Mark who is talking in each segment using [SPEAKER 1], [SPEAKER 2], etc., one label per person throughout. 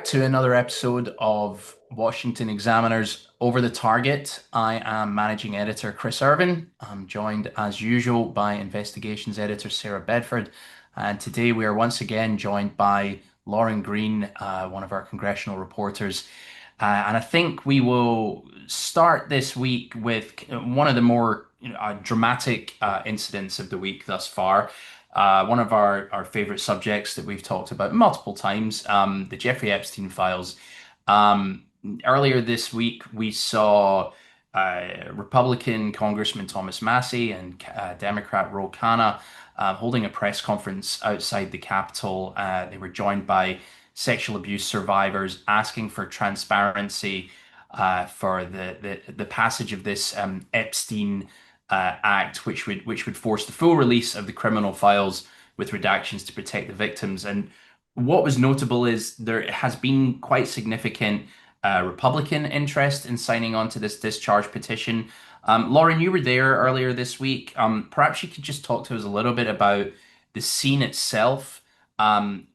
[SPEAKER 1] back to another episode of Washington Examiner's Over the Target. I am managing editor Chris Irvin. I'm joined as usual by investigations editor Sarah Bedford. And today we are once again joined by Lauren Greene, one of our congressional reporters. And I think we will start this week with one of the more dramatic incidents of the week thus far. One of our favorite subjects that we've talked about multiple times, the Jeffrey Epstein files. Um, Earlier this week, we saw Republican Congressman Thomas Massie and Democrat Ro Khanna holding a press conference outside the Capitol. They were joined by sexual abuse survivors asking for transparency for the passage of this Epstein Act, which would force the full release of the criminal files with redactions to protect the victims. And what was notable is there has been quite significant Republican interest in signing on to this discharge petition. Lauren, you were there earlier this week. Perhaps you could just talk to us a little bit about the scene itself, and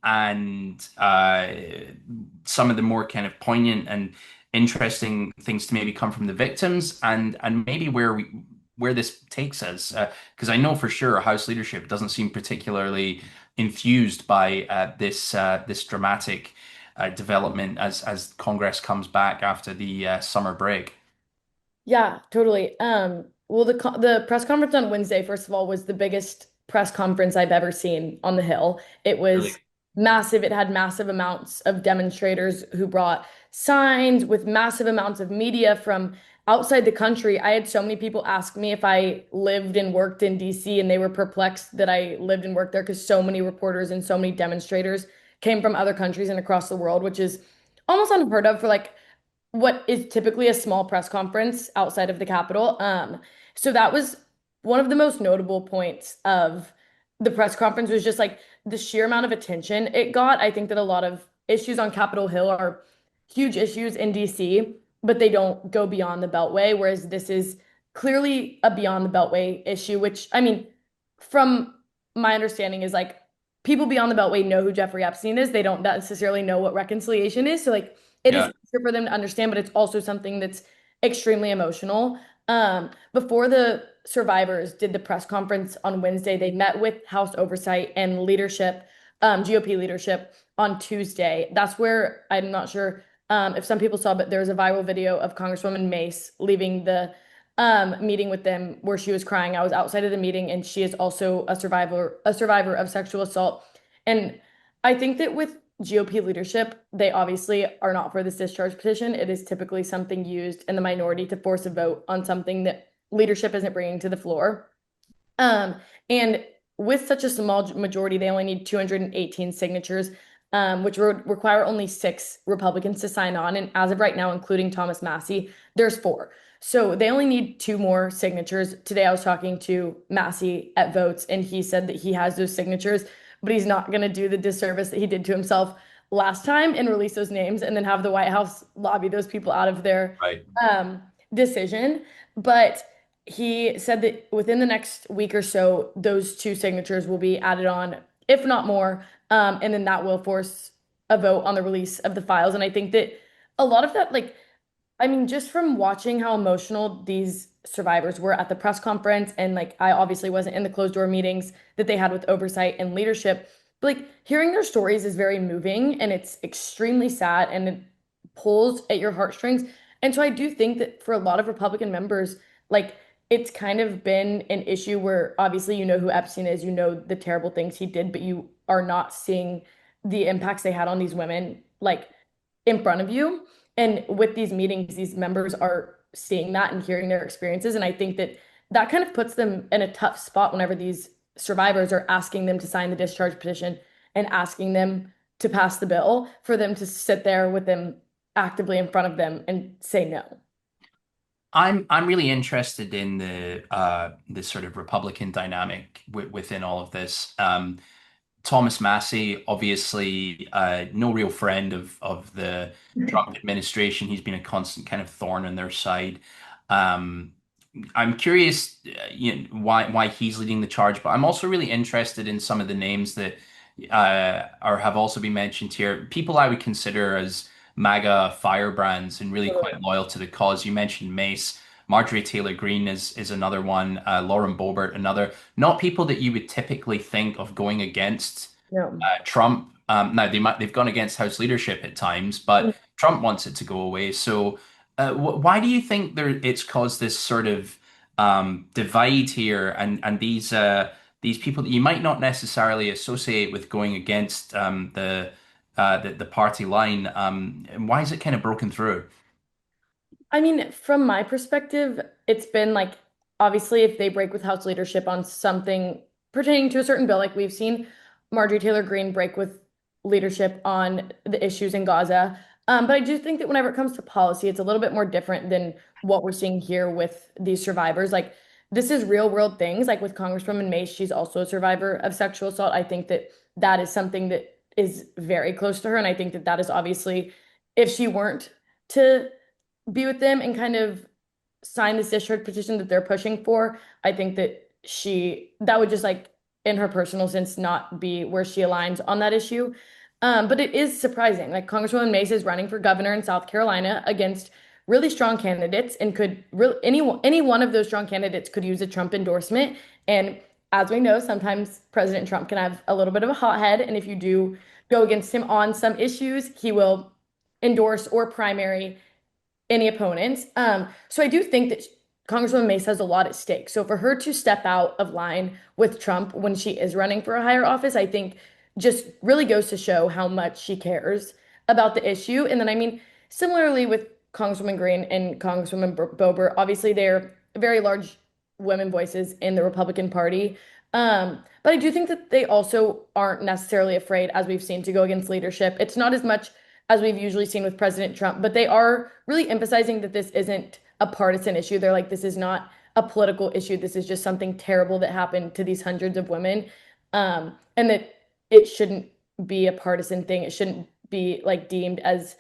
[SPEAKER 1] some of the more kind of poignant and interesting things to maybe come from the victims, and maybe where this takes us. Because I know for sure House leadership doesn't seem particularly enthused by this dramatic development as Congress comes back after the summer break.
[SPEAKER 2] Yeah, totally. Well, the press conference on Wednesday, first of all, was the biggest press conference I've ever seen on the Hill. It
[SPEAKER 1] Really?
[SPEAKER 2] was massive. It had massive amounts of demonstrators who brought signs with massive amounts of media from outside the country. I had so many people ask me if I lived and worked in DC, and they were perplexed that I lived and worked there because so many reporters and so many demonstrators came from other countries and across the world, which is almost unheard of for like what is typically a small press conference outside of the Capitol. So that was one of the most notable points of the press conference was just like the sheer amount of attention it got. I think that a lot of issues on Capitol Hill are huge issues in DC, but they don't go beyond the Beltway, whereas this is clearly a beyond the Beltway issue, which I mean, from my understanding is like people beyond the Beltway know who Jeffrey Epstein is. They don't necessarily know what reconciliation is. So like it is
[SPEAKER 1] Yeah.
[SPEAKER 2] easier for them to understand, but it's also something that's extremely emotional. Before the survivors did the press conference on Wednesday, they met with House Oversight and leadership, GOP leadership on Tuesday. That's where I'm not sure if some people saw, but there was a viral video of Congresswoman Mace leaving the meeting with them where she was crying. I was outside of the meeting, and she is also a survivor of sexual assault. And I think that with GOP leadership, they obviously are not for this discharge petition. It is typically something used in the minority to force a vote on something that leadership isn't bringing to the floor. Um, and with such a small majority, they only need 218 signatures, which would require only six Republicans to sign on. And as of right now, including Thomas Massie, there's four. So they only need two more signatures. Today, I was talking to Massie at Votes, and he said that he has those signatures, but he's not going to do the disservice that he did to himself last time and release those names and then have the White House lobby those people out of their
[SPEAKER 1] Right.
[SPEAKER 2] decision. But he said that within the next week or so, those two signatures will be added on, if not more. And then that will force a vote on the release of the files. And I think that a lot of that, like, I mean, just from watching how emotional these survivors were at the press conference, and like, I obviously wasn't in the closed door meetings that they had with oversight and leadership, but like, hearing their stories is very moving and it's extremely sad and it pulls at your heartstrings. And so I do think that for a lot of Republican members, like, it's kind of been an issue where obviously you know who Epstein is, you know the terrible things he did, but you are not seeing the impacts they had on these women, like in front of you. And with these meetings, these members are seeing that and hearing their experiences. And I think that that kind of puts them in a tough spot whenever these survivors are asking them to sign the discharge petition and asking them to pass the bill for them to sit there with them actively in front of them and say no.
[SPEAKER 1] I'm really interested in the sort of Republican dynamic within all of this. Thomas Massie, obviously, no real friend of the Trump administration. He's been a constant kind of thorn on their side. Um, I'm curious, why he's leading the charge, but I'm also really interested in some of the names that or have also been mentioned here. People I would consider as MAGA firebrands and really quite
[SPEAKER 2] Totally.
[SPEAKER 1] loyal to the cause. You mentioned Mace. Marjorie Taylor Greene is another one. Lauren Boebert, another. Not people that you would typically think of going against
[SPEAKER 2] No.
[SPEAKER 1] Trump. Now they've gone against House leadership at times, but Trump wants it to go away. So, why do you think it's caused this sort of divide here, and these people that you might not necessarily associate with going against the party line? And why is it kind of broken through?
[SPEAKER 2] I mean, from my perspective, it's been like obviously if they break with House leadership on something pertaining to a certain bill, like we've seen Marjorie Taylor Greene break with leadership on the issues in Gaza. But I do think that whenever it comes to policy, it's a little bit more different than what we're seeing here with these survivors. Like this is real world things. Like with Congresswoman Mace, she's also a survivor of sexual assault. I think that that is something that is very close to her, and I think that that is obviously if she weren't to be with them and kind of sign this discharge petition that they're pushing for, I think that that would just like in her personal sense not be where she aligns on that issue. But it is surprising. Like Congresswoman Mace is running for governor in South Carolina against really strong candidates and could really any one of those strong candidates could use a Trump endorsement. And as we know, sometimes President Trump can have a little bit of a hothead, and if you do go against him on some issues, he will endorse or primary any opponents. So I do think that Congresswoman Mace has a lot at stake. So for her to step out of line with Trump when she is running for a higher office, I think just really goes to show how much she cares about the issue. And then, I mean, similarly with Congresswoman Greene and Congresswoman Boebert, obviously they're very large women voices in the Republican Party. But I do think that they also aren't necessarily afraid, as we've seen, to go against leadership. It's not as much as we've usually seen with President Trump, but they are really emphasizing that this isn't a partisan issue. They're like, this is not a political issue. This is just something terrible that happened to these hundreds of women. And that it shouldn't be a partisan thing. It shouldn't be like deemed as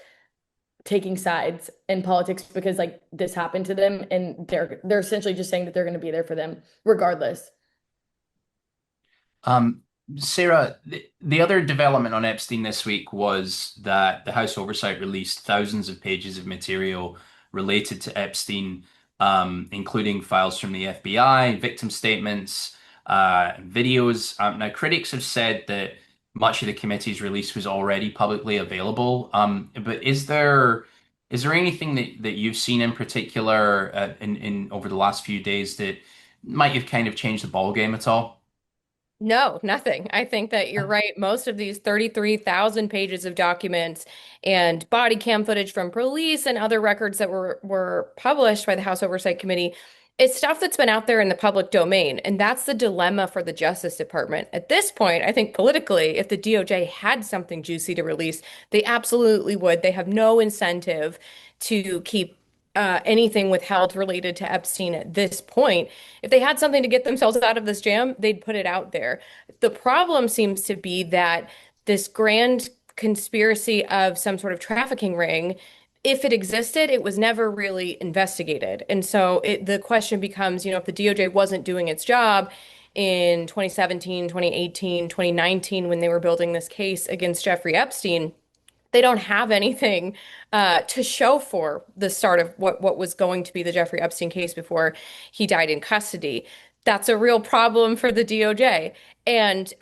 [SPEAKER 2] taking sides in politics because like this happened to them and they're essentially just saying that they're going to be there for them regardless.
[SPEAKER 1] Um, Sarah, the other development on Epstein this week was that the House Oversight released thousands of pages of material related to Epstein, including files from the FBI, victim statements, videos. Now, critics have said that much of the committee's release was already publicly available. But is there anything that you've seen in particular in over the last few days that might have kind of changed the ball game at all?
[SPEAKER 3] No, nothing. I think that you're right. Most of these 33,000 pages of documents and body cam footage from police and other records that were published by the House Oversight Committee is stuff that's been out there in the public domain. And that's the dilemma for the Justice Department. At this point, I think politically, if the DOJ had something juicy to release, they absolutely would. They have no incentive to keep anything withheld related to Epstein at this point. If they had something to get themselves out of this jam, they'd put it out there. The problem seems to be that this grand conspiracy of some sort of trafficking ring, if it existed, it was never really investigated. And so the question becomes, if the DOJ wasn't doing its job in 2017, 2018, 2019, when they were building this case against Jeffrey Epstein, they don't have anything to show for the start of what was going to be the Jeffrey Epstein case before he died in custody. That's a real problem for the DOJ. And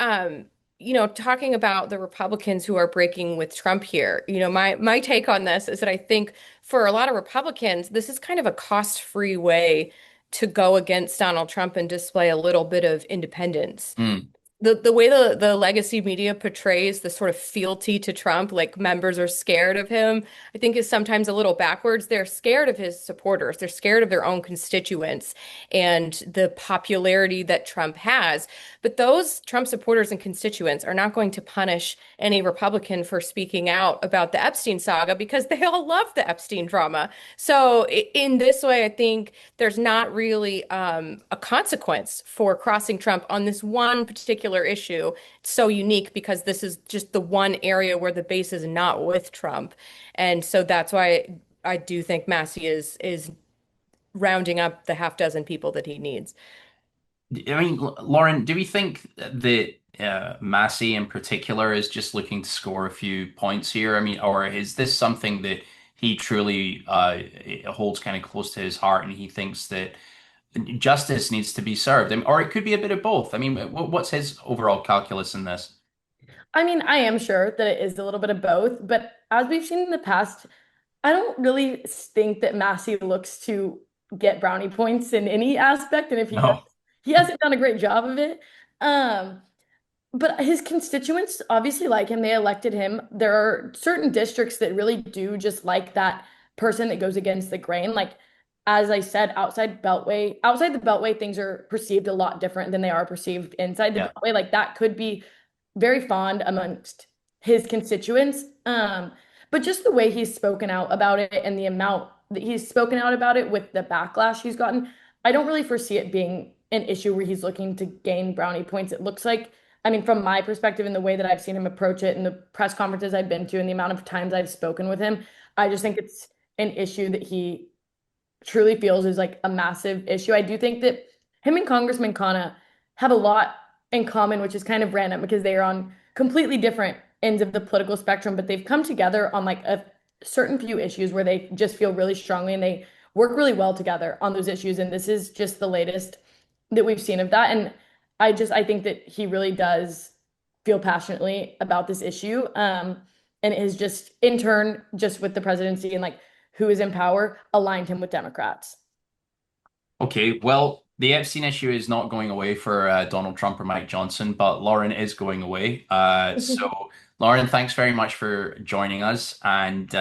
[SPEAKER 3] talking about the Republicans who are breaking with Trump here, my take on this is that I think for a lot of Republicans, this is kind of a cost-free way to go against Donald Trump and display a little bit of independence.
[SPEAKER 1] Hmm.
[SPEAKER 3] The way the legacy media portrays the sort of fealty to Trump, like members are scared of him, I think is sometimes a little backwards. They're scared of his supporters. They're scared of their own constituents and the popularity that Trump has. But those Trump supporters and constituents are not going to punish any Republican for speaking out about the Epstein saga because they all love the Epstein drama. So in this way, I think there's not really a consequence for crossing Trump on this one particular issue. It's so unique because this is just the one area where the base is not with Trump. And so that's why I do think Massie is rounding up the half dozen people that he needs.
[SPEAKER 1] I mean, Lauren, do we think that Massie in particular is just looking to score a few points here? I mean, or is this something that he truly holds kind of close to his heart and he thinks that justice needs to be served? I mean, or it could be a bit of both. I mean, what's his overall calculus in this?
[SPEAKER 2] I mean, I am sure that it is a little bit of both, but as we've seen in the past, I don't really think that Massey looks to get brownie points in any aspect, and if he does,
[SPEAKER 1] No.
[SPEAKER 2] he hasn't done a great job of it. Um, but his constituents obviously like him. They elected him. There are certain districts that really do just like that person that goes against the grain. Like, as I said, outside the Beltway, things are perceived a lot different than they are perceived inside the
[SPEAKER 1] Yeah.
[SPEAKER 2] Beltway. Like that could be very fond amongst his constituents. But just the way he's spoken out about it and the amount that he's spoken out about it with the backlash he's gotten, I don't really foresee it being an issue where he's looking to gain brownie points. It looks like, I mean, from my perspective and the way that I've seen him approach it and the press conferences I've been to and the amount of times I've spoken with him, I just think it's an issue that he truly feels is like a massive issue. I do think that him and Congressman Khanna have a lot in common, which is kind of random because they are on completely different ends of the political spectrum, but they've come together on like a certain few issues where they just feel really strongly and they work really well together on those issues. And this is just the latest that we've seen of that. And I think that he really does feel passionately about this issue. And it has just in turn, just with the presidency and like who is in power, aligned him with Democrats.
[SPEAKER 1] Okay, well, the Epstein issue is not going away for Donald Trump or Mike Johnson, but Lauren is going away. So, Lauren, thanks very much for joining us, and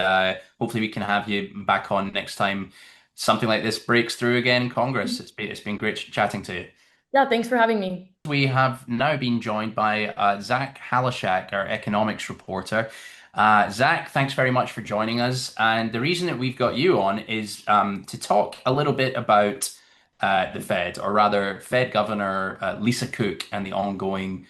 [SPEAKER 1] hopefully we can have you back on next time something like this breaks through again in Congress. It's been great chatting to you.
[SPEAKER 2] Yeah, thanks for having me.
[SPEAKER 1] We have now been joined by Zach Halashak, our economics reporter. Zach, thanks very much for joining us. And the reason that we've got you on is to talk a little bit about the Fed, or rather, Fed Governor Lisa Cook and the ongoing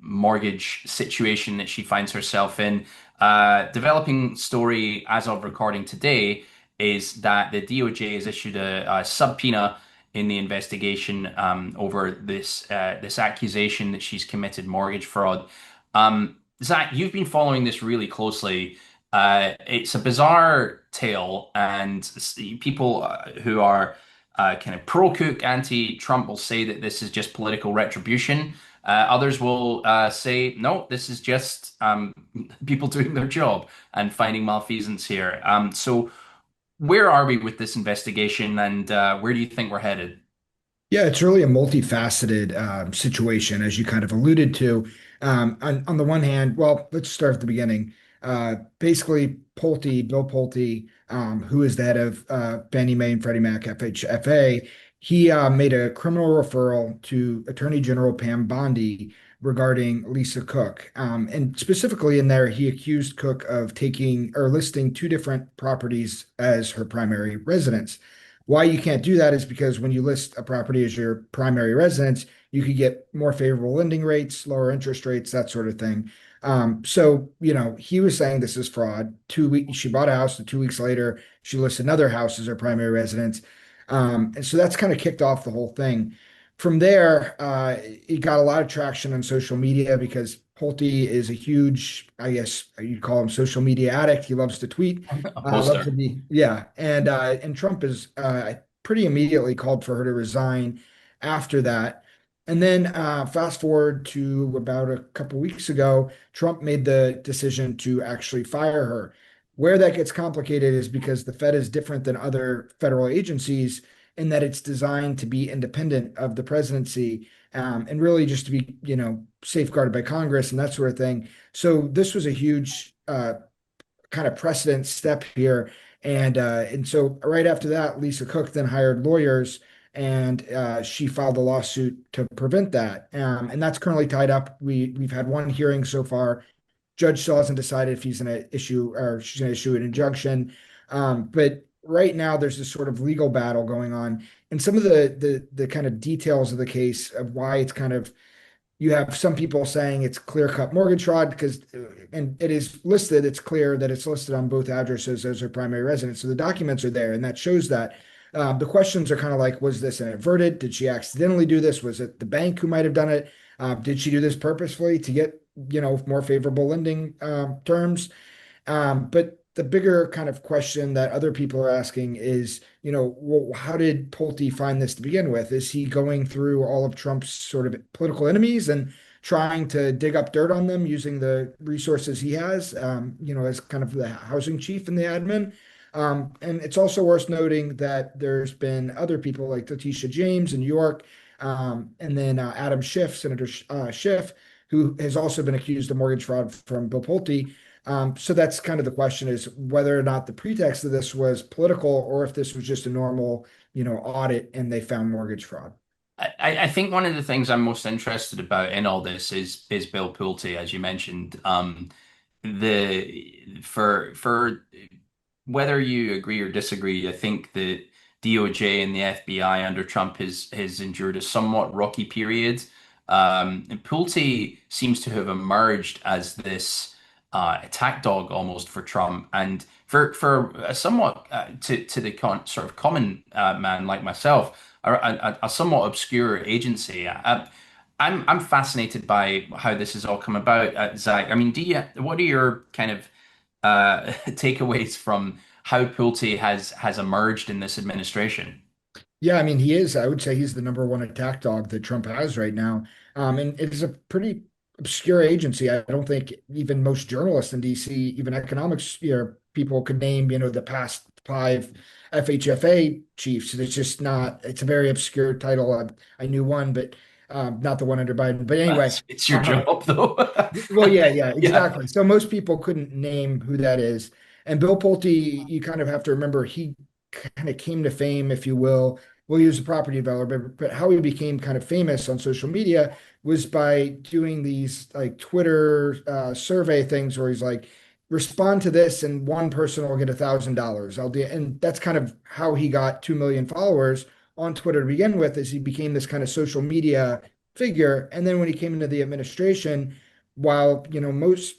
[SPEAKER 1] mortgage situation that she finds herself in. Developing story as of recording today is that the DOJ has issued a subpoena in the investigation over this accusation that she's committed mortgage fraud. Zach, you've been following this really closely. It's a bizarre tale, and people who are kind of pro-Cook, anti-Trump will say that this is just political retribution. Others will say, no, this is just people doing their job and finding malfeasance here. So, where are we with this investigation, and where do you think we're headed?
[SPEAKER 4] Yeah, it's really a multifaceted situation, as you kind of alluded to. On the one hand, well, let's start at the beginning. Basically, Bill Pulte, who is the head of Fannie Mae and Freddie Mac FHFA, he made a criminal referral to Attorney General Pam Bondi regarding Lisa Cook. And specifically in there, he accused Cook of taking or listing two different properties as her primary residence. Why you can't do that is because when you list a property as your primary residence, you could get more favorable lending rates, lower interest rates, that sort of thing. So, he was saying this is fraud. 2 weeks, she bought a house, and 2 weeks later, she lists another house as her primary residence. And so that's kind of kicked off the whole thing. From there, it got a lot of traction on social media because Pulte is a huge, I guess you'd call him social media addict. He loves to tweet,
[SPEAKER 1] A
[SPEAKER 4] loves to
[SPEAKER 1] poster.
[SPEAKER 4] be, yeah. And Trump is pretty immediately called for her to resign after that. And then fast forward to about a couple weeks ago, Trump made the decision to actually fire her. Where that gets complicated is because the Fed is different than other federal agencies in that it's designed to be independent of the presidency, and really just to be, safeguarded by Congress and that sort of thing. So this was a huge kind of precedent step here. And so right after that, Lisa Cook then hired lawyers, and she filed a lawsuit to prevent that. And that's currently tied up. We've had one hearing so far. Judge still hasn't decided if he's going to issue or she's going to issue an injunction. But right now there's this sort of legal battle going on, and some of the kind of details of the case of why it's kind of, you have some people saying it's clear-cut mortgage fraud because, and it is listed, it's clear that it's listed on both addresses as her primary residence. So the documents are there, and that shows that. The questions are kind of like, was this inadvertent? Did she accidentally do this? Was it the bank who might have done it? Did she do this purposefully to get, more favorable lending terms? But the bigger kind of question that other people are asking is, well, how did Pulte find this to begin with? Is he going through all of Trump's sort of political enemies and trying to dig up dirt on them using the resources he has, as kind of the housing chief in the admin? And it's also worth noting that there's been other people like Letitia James in New York, and then Adam Schiff, Senator Schiff, who has also been accused of mortgage fraud from Bill Pulte. So that's kind of the question, is whether or not the pretext of this was political or if this was just a normal, audit and they found mortgage fraud.
[SPEAKER 1] I think one of the things I'm most interested about in all this is Bill Pulte, as you mentioned. The for whether you agree or disagree, I think the DOJ and the FBI under Trump has endured a somewhat rocky period. And Pulte seems to have emerged as this attack dog almost for Trump, and for a somewhat to the sort of common man like myself, a somewhat obscure agency. I'm fascinated by how this has all come about, Zach. I mean, what are your kind of takeaways from how Pulte has emerged in this administration?
[SPEAKER 4] Yeah, I mean, I would say he's the number one attack dog that Trump has right now. And it is a pretty obscure agency. I don't think even most journalists in DC, even economics, people could name, the past five FHFA chiefs. It's just not, it's a very obscure title. I knew one, but not the one under Biden. But anyway,
[SPEAKER 1] It's your job, though.
[SPEAKER 4] well, yeah,
[SPEAKER 1] Yeah.
[SPEAKER 4] exactly. So most people couldn't name who that is. And Bill Pulte, you kind of have to remember, he kind of came to fame, if you will. Well, he was a property developer, but how he became kind of famous on social media was by doing these like Twitter survey things where he's like, respond to this and one person will get $1,000. I'll do, and that's kind of how he got 2 million followers on Twitter to begin with, as he became this kind of social media figure. And then when he came into the administration, while most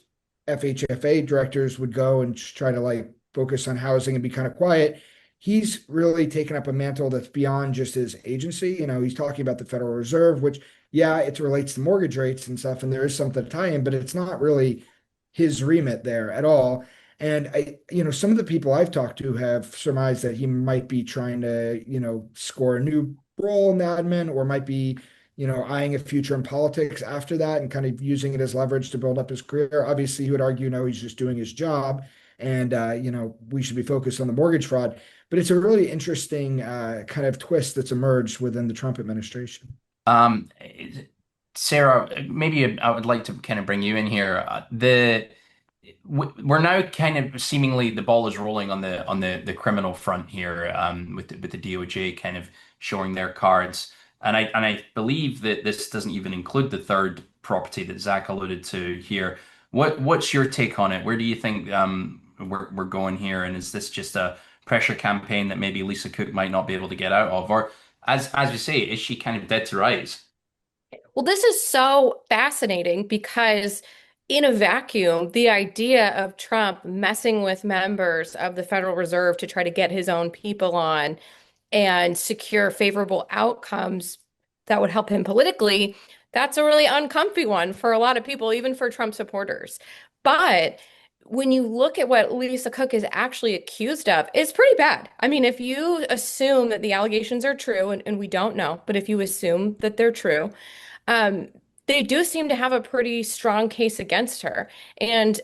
[SPEAKER 4] FHFA directors would go and try to like focus on housing and be kind of quiet, he's really taken up a mantle that's beyond just his agency. He's talking about the Federal Reserve, which, yeah, it relates to mortgage rates and stuff, and there is something to tie in, but it's not really his remit there at all. And some of the people I've talked to have surmised that he might be trying to, score a new role in the admin, or might be, eyeing a future in politics after that and kind of using it as leverage to build up his career. Obviously, he would argue, no, he's just doing his job, and we should be focused on the mortgage fraud. But it's a really interesting kind of twist that's emerged within the Trump administration.
[SPEAKER 1] Um, Sarah, maybe I would like to kind of bring you in here. We're now kind of seemingly the ball is rolling on the criminal front here, with the DOJ kind of showing their cards, and I believe that this doesn't even include the third property that Zach alluded to here. What's your take on it? Where do you think we're going here? And is this just a pressure campaign that maybe Lisa Cook might not be able to get out of, or as you say, is she kind of dead to rights?
[SPEAKER 3] Well, this is so fascinating because in a vacuum, the idea of Trump messing with members of the Federal Reserve to try to get his own people on and secure favorable outcomes that would help him politically, that's a really uncomfy one for a lot of people, even for Trump supporters. But when you look at what Lisa Cook is actually accused of, it's pretty bad. I mean, if you assume that the allegations are true, and we don't know, but if you assume that they're true, um, they do seem to have a pretty strong case against her. And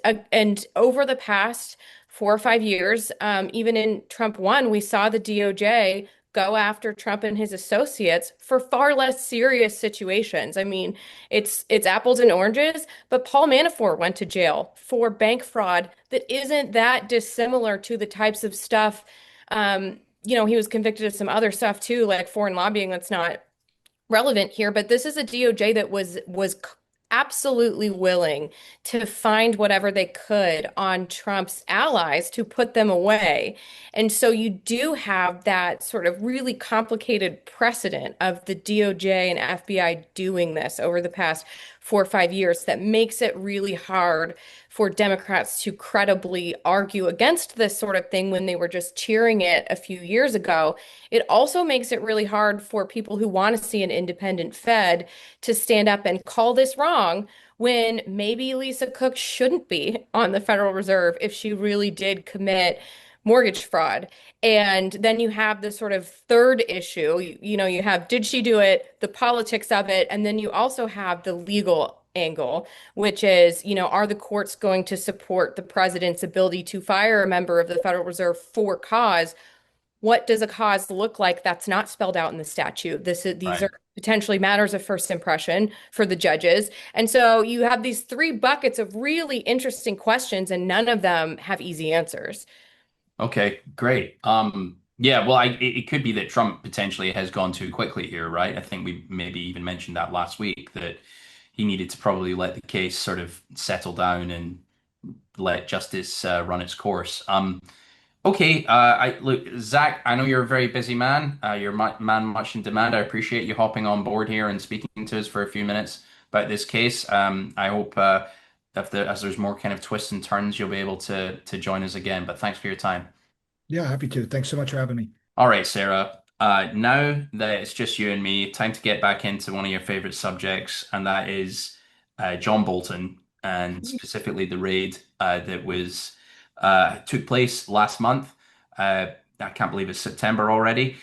[SPEAKER 3] over the past 4 or 5 years, even in Trump 1, we saw the DOJ go after Trump and his associates for far less serious situations. I mean, it's apples and oranges, but Paul Manafort went to jail for bank fraud that isn't that dissimilar to the types of stuff. He was convicted of some other stuff too, like foreign lobbying that's not relevant here, but this is a DOJ that was absolutely willing to find whatever they could on Trump's allies to put them away. And so you do have that sort of really complicated precedent of the DOJ and FBI doing this over the past 4 or 5 years that makes it really hard for Democrats to credibly argue against this sort of thing when they were just cheering it a few years ago. It also makes it really hard for people who want to see an independent Fed to stand up and call this wrong when maybe Lisa Cook shouldn't be on the Federal Reserve if she really did commit mortgage fraud. And then you have this sort of third issue. You have did she do it, the politics of it, and then you also have the legal angle, which is, are the courts going to support the president's ability to fire a member of the Federal Reserve for cause? What does a cause look like that's not spelled out in the statute? These
[SPEAKER 1] Right.
[SPEAKER 3] are potentially matters of first impression for the judges. And so you have these three buckets of really interesting questions, and none of them have easy answers.
[SPEAKER 1] Okay, great. Yeah, well, it could be that Trump potentially has gone too quickly here, right? I think we maybe even mentioned that last week that he needed to probably let the case sort of settle down and let justice run its course. Okay, I look, Zach, I know you're a very busy man. You're man much in demand. I appreciate you hopping on board here and speaking to us for a few minutes about this case. I hope as there's more kind of twists and turns, you'll be able to join us again. But thanks for your time.
[SPEAKER 4] Yeah, happy to. Thanks so much for having me.
[SPEAKER 1] All right, Sarah. Now that it's just you and me, time to get back into one of your favorite subjects, and that is John Bolton, and specifically the raid that was took place last month. I can't believe it's September already.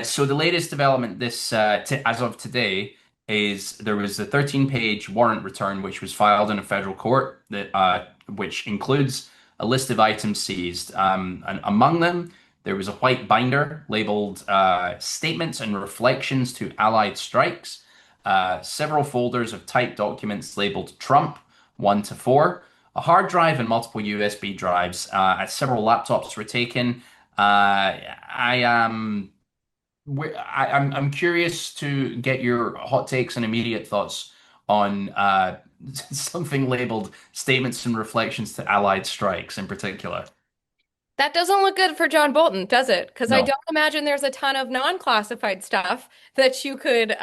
[SPEAKER 1] So the latest development as of today is there was a 13-page warrant return which was filed in a federal court that which includes a list of items seized. And among them, there was a white binder labeled Statements and Reflections to Allied Strikes, several folders of typed documents labeled Trump 1 to 4, a hard drive and multiple USB drives. Several laptops were taken. I'm curious to get your hot takes and immediate thoughts on something labeled Statements and Reflections to Allied Strikes in particular.
[SPEAKER 3] That doesn't look good for John Bolton, does it? Because I
[SPEAKER 1] No.
[SPEAKER 3] don't imagine there's a ton of non-classified stuff that you could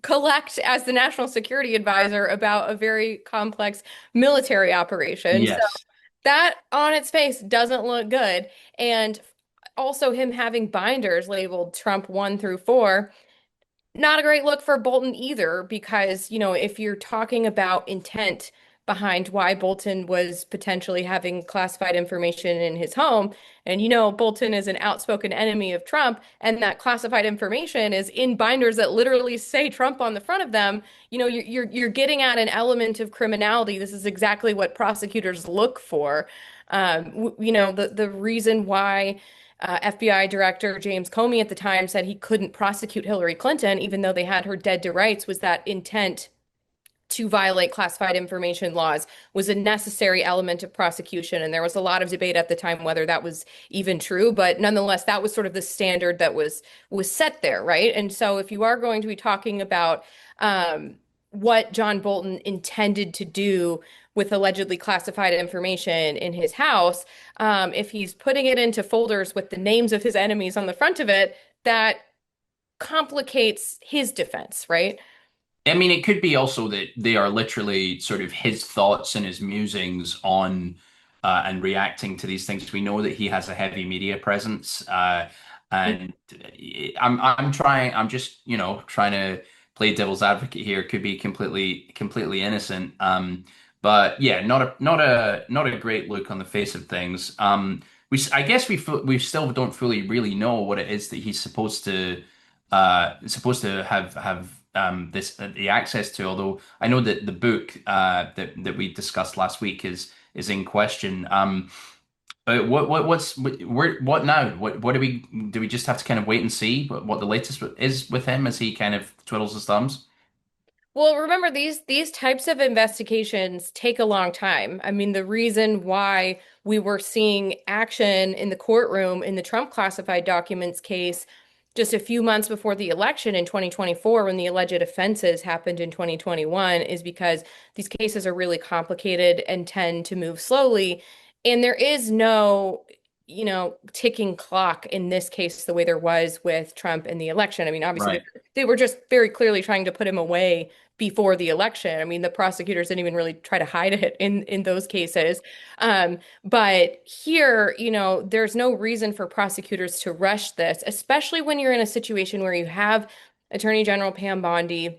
[SPEAKER 3] collect as the national security advisor about a very complex military operation. So
[SPEAKER 1] Yes.
[SPEAKER 3] that on its face doesn't look good. And also him having binders labeled Trump 1 through 4, not a great look for Bolton either, because, if you're talking about intent behind why Bolton was potentially having classified information in his home, and Bolton is an outspoken enemy of Trump, and that classified information is in binders that literally say Trump on the front of them, you're getting at an element of criminality. This is exactly what prosecutors look for. The reason why FBI Director James Comey at the time said he couldn't prosecute Hillary Clinton, even though they had her dead to rights, was that intent to violate classified information laws was a necessary element of prosecution. And there was a lot of debate at the time whether that was even true, but nonetheless, that was sort of the standard that was set there, right? And so if you are going to be talking about what John Bolton intended to do with allegedly classified information in his house, if he's putting it into folders with the names of his enemies on the front of it, that complicates his defense, right?
[SPEAKER 1] I mean, it could be also that they are literally sort of his thoughts and his musings on and reacting to these things. We know that he has a heavy media presence, and I'm just trying to play devil's advocate here. Could be completely innocent, but yeah, not a great look on the face of things. I guess we still don't fully really know what it is that he's supposed to have this the access to. Although I know that the book that we discussed last week is in question. But what now? What do we just have to kind of wait and see what the latest is with him as he kind of twiddles his thumbs?
[SPEAKER 3] Well, remember these types of investigations take a long time. I mean, the reason why we were seeing action in the courtroom in the Trump classified documents case just a few months before the election in 2024, when the alleged offenses happened in 2021, is because these cases are really complicated and tend to move slowly. And there is no, ticking clock in this case the way there was with Trump in the election. I mean, obviously,
[SPEAKER 1] Right.
[SPEAKER 3] they were just very clearly trying to put him away before the election. I mean, the prosecutors didn't even really try to hide it in those cases. But here, there's no reason for prosecutors to rush this, especially when you're in a situation where you have Attorney General Pam Bondi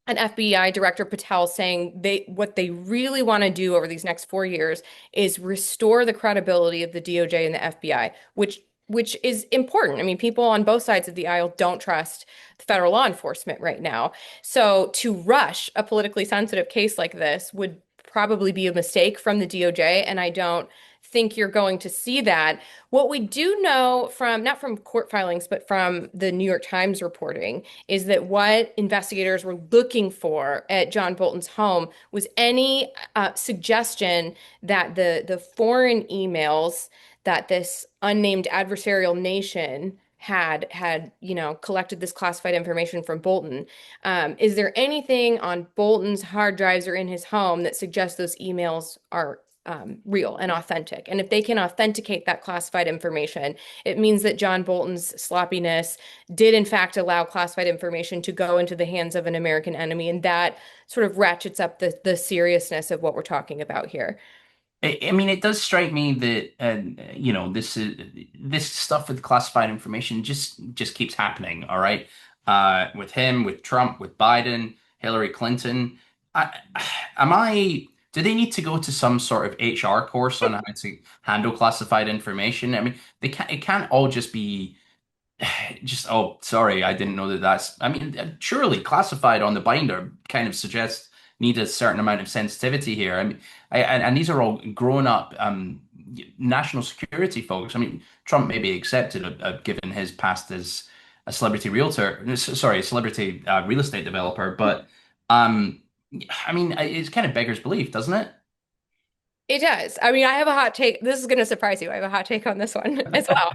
[SPEAKER 3] and FBI Director Patel saying what they really want to do over these next 4 years is restore the credibility of the DOJ and the FBI, which is important. I mean, people on both sides of the aisle don't trust federal law enforcement right now. So to rush a politically sensitive case like this would probably be a mistake from the DOJ, and I don't think you're going to see that. What we do know from, not from court filings, but from the New York Times reporting, is that what investigators were looking for at John Bolton's home was any suggestion that the foreign emails that this unnamed adversarial nation had collected this classified information from Bolton. Is there anything on Bolton's hard drives or in his home that suggests those emails are real and authentic? And if they can authenticate that classified information, it means that John Bolton's sloppiness did in fact allow classified information to go into the hands of an American enemy, and that sort of ratchets up the seriousness of what we're talking about here.
[SPEAKER 1] I mean, it does strike me that this stuff with classified information just keeps happening. All right, with him, with Trump, with Biden, Hillary Clinton. I, am I? Do they need to go to some sort of HR course on how to handle classified information? I mean, they can't. It can't all just be just, oh, sorry, I didn't know that that's, I mean, surely classified on the binder kind of suggests need a certain amount of sensitivity here. I mean, and these are all grown up national security folks. I mean, Trump may be accepted, given his past as a celebrity realtor, sorry, a celebrity real estate developer, but um, I mean, it kind of beggars belief, doesn't it?
[SPEAKER 3] It does. I mean, I have a hot take. This is going to surprise you. I have a hot take on this one as well.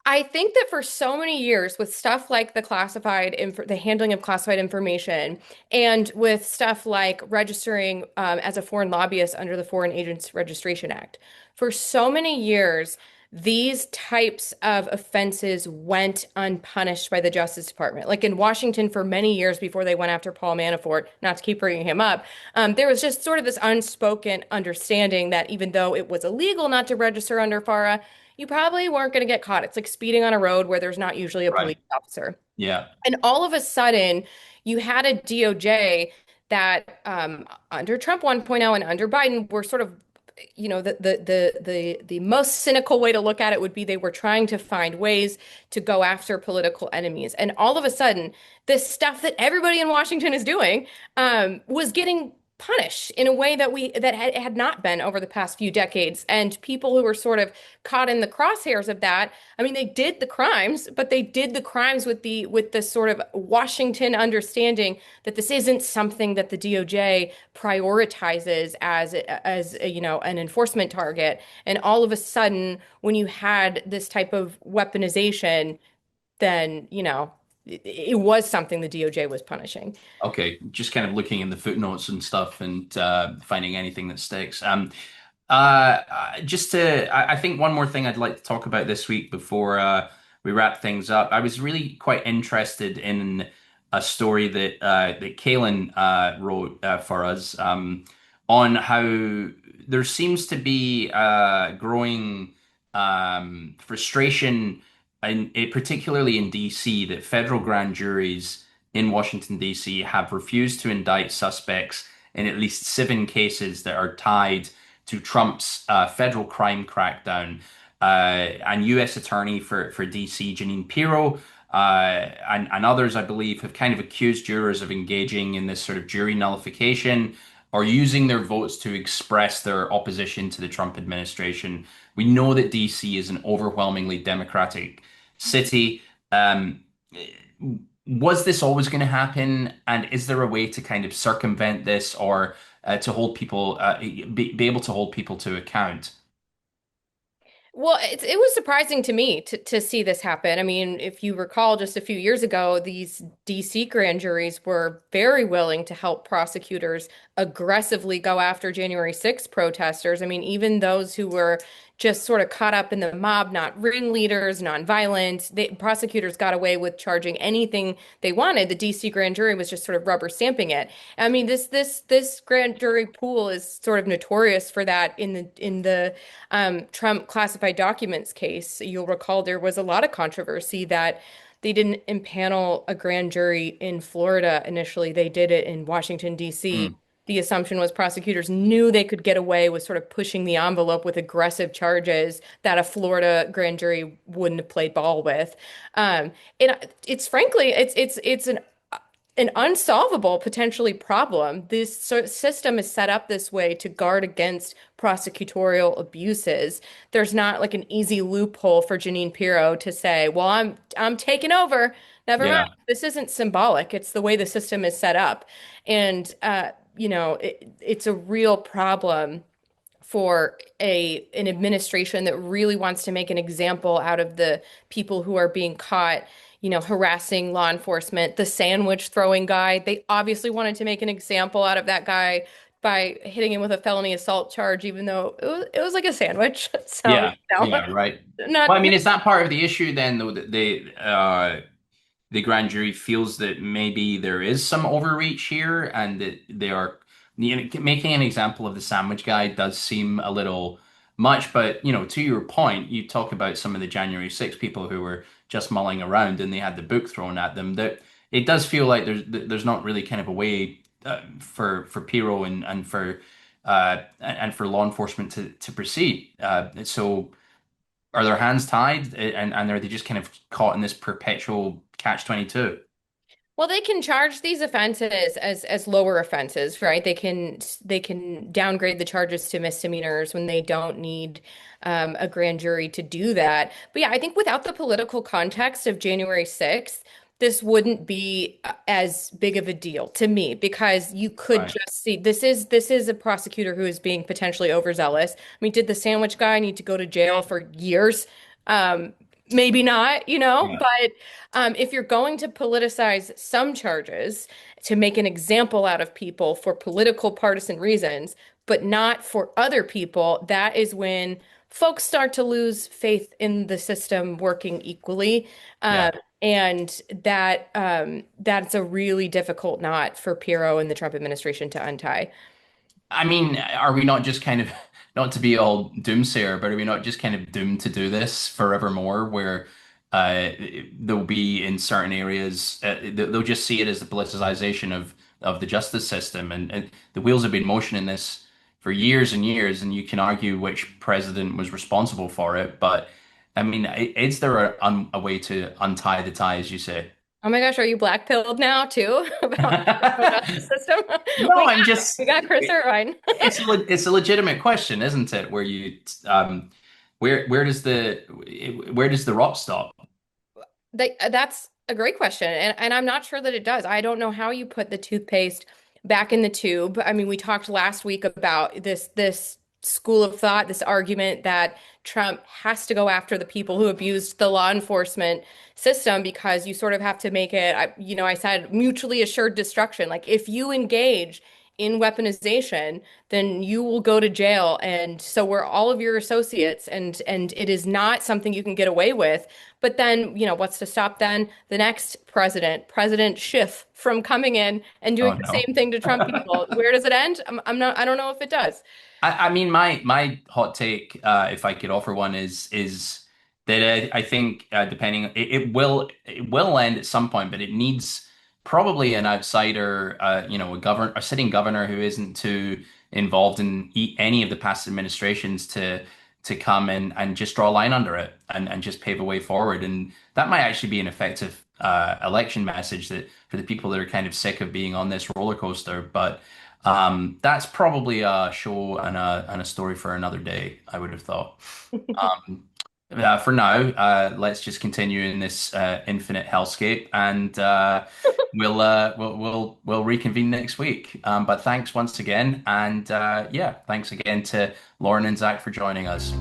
[SPEAKER 3] I think that for so many years, with stuff like the handling of classified information, and with stuff like registering as a foreign lobbyist under the Foreign Agents Registration Act, for so many years, these types of offenses went unpunished by the Justice Department. Like in Washington, for many years before they went after Paul Manafort, not to keep bringing him up, there was just sort of this unspoken understanding that even though it was illegal not to register under FARA, you probably weren't going to get caught. It's like speeding on a road where there's not usually a
[SPEAKER 1] Right.
[SPEAKER 3] police officer.
[SPEAKER 1] Yeah.
[SPEAKER 3] And all of a sudden, you had a DOJ that under Trump 1.0 and under Biden were sort of, the most cynical way to look at it would be they were trying to find ways to go after political enemies. And all of a sudden, this stuff that everybody in Washington is doing was getting punished in a way that had not been over the past few decades. And people who were sort of caught in the crosshairs of that, I mean, they did the crimes, but they did the crimes with the sort of Washington understanding that this isn't something that the DOJ prioritizes as an enforcement target. And all of a sudden, when you had this type of weaponization, then it was something the DOJ was punishing.
[SPEAKER 1] Okay, just kind of looking in the footnotes and stuff and finding anything that sticks. I think one more thing I'd like to talk about this week before we wrap things up. I was really quite interested in a story that Kaylin wrote for us on how there seems to be growing frustration, particularly in DC, that federal grand juries in Washington, D.C. have refused to indict suspects in at least 7 cases that are tied to Trump's federal crime crackdown. And U.S. Attorney for D.C., Janine Pirro, and others, I believe, have kind of accused jurors of engaging in this sort of jury nullification or using their votes to express their opposition to the Trump administration. We know that D.C. is an overwhelmingly Democratic city. Was this always going to happen? And is there a way to kind of circumvent this or to hold people, be able to hold people to account?
[SPEAKER 3] Well, it was surprising to me to see this happen. I mean, if you recall, just a few years ago, these DC grand juries were very willing to help prosecutors aggressively go after January 6th protesters. I mean, even those who were just sort of caught up in the mob, not ringleaders, non-violent, prosecutors got away with charging anything they wanted. The DC grand jury was just sort of rubber stamping it. I mean, this grand jury pool is sort of notorious for that in the Trump classified documents case. You'll recall there was a lot of controversy that they didn't impanel a grand jury in Florida initially. They did it in Washington, D.C.
[SPEAKER 1] Mm,
[SPEAKER 3] The assumption was prosecutors knew they could get away with sort of pushing the envelope with aggressive charges that a Florida grand jury wouldn't have played ball with. And it's frankly, it's an unsolvable potentially problem. This system is set up this way to guard against prosecutorial abuses. There's not like an easy loophole for Jeanine Pirro to say, "Well, I'm taking over." Never mind.
[SPEAKER 1] yeah.
[SPEAKER 3] This isn't symbolic. It's the way the system is set up, and it's a real problem for a an administration that really wants to make an example out of the people who are being caught, harassing law enforcement. The sandwich throwing guy, they obviously wanted to make an example out of that guy by hitting him with a felony assault charge, even though it was like a sandwich. So,
[SPEAKER 1] Yeah. Yeah. Right. Well, I
[SPEAKER 3] not
[SPEAKER 1] mean, is that part of the issue then, though, that the grand jury feels that maybe there is some overreach here and that they are, making an example of the sandwich guy does seem a little much. But, to your point, you talk about some of the January 6 people who were just mulling around and they had the book thrown at them. That it does feel like there's not really kind of a way for Piro and for law enforcement to proceed. So are their hands tied and are they just kind of caught in this perpetual catch-22?
[SPEAKER 3] Well, they can charge these offenses as lower offenses, right? They can downgrade the charges to misdemeanors when they don't need a grand jury to do that. But yeah, I think without the political context of January 6th, this wouldn't be as big of a deal to me because you could
[SPEAKER 1] Right.
[SPEAKER 3] just see this is a prosecutor who is being potentially overzealous. I mean, did the sandwich guy need to go to jail for years? Um, Maybe not,
[SPEAKER 1] Yeah.
[SPEAKER 3] but if you're going to politicize some charges to make an example out of people for political partisan reasons, but not for other people, that is when folks start to lose faith in the system working equally.
[SPEAKER 1] Yeah.
[SPEAKER 3] Um, and that's a really difficult knot for Pirro and the Trump administration to untie.
[SPEAKER 1] I mean, are we not just kind of, not to be all doomsayer, but are we not just kind of doomed to do this forevermore, where uh, there'll be in certain areas, they'll just see it as the politicization of the justice system, and the wheels have been motioning this for years and years, and you can argue which president was responsible for it, but I mean, is there a way to untie the tie, as you say?
[SPEAKER 3] Oh my gosh, are you black pilled now too about the criminal justice system?
[SPEAKER 1] No,
[SPEAKER 3] We
[SPEAKER 1] I'm
[SPEAKER 3] got
[SPEAKER 1] just.
[SPEAKER 3] we got Chris Irvine.
[SPEAKER 1] It's a legitimate question, isn't it? Where you where does the rot stop?
[SPEAKER 3] That's a great question, and I'm not sure that it does. I don't know how you put the toothpaste back in the tube. I mean, we talked last week about this school of thought, this argument that Trump has to go after the people who abused the law enforcement system because you sort of have to make it, I said mutually assured destruction. Like if you engage in weaponization, then you will go to jail, and so were all of your associates, and it is not something you can get away with. But then, what's to stop then the next President Schiff, from coming in and
[SPEAKER 1] Oh
[SPEAKER 3] doing the
[SPEAKER 1] no.
[SPEAKER 3] same thing to Trump people? Where does it end? I'm not, I don't know if it does.
[SPEAKER 1] I mean, my hot take, if I could offer one, is that I think depending, it will end at some point, but it needs probably an outsider, a sitting governor who isn't too involved in any of the past administrations to come in and just draw a line under it and just pave a way forward, and that might actually be an effective election message that for the people that are kind of sick of being on this roller coaster, but. That's probably a show and a story for another day, I would have thought. Um, for now, let's just continue in this infinite hellscape, and we'll reconvene next week. But thanks once again, and yeah, thanks again to Lauren and Zach for joining us.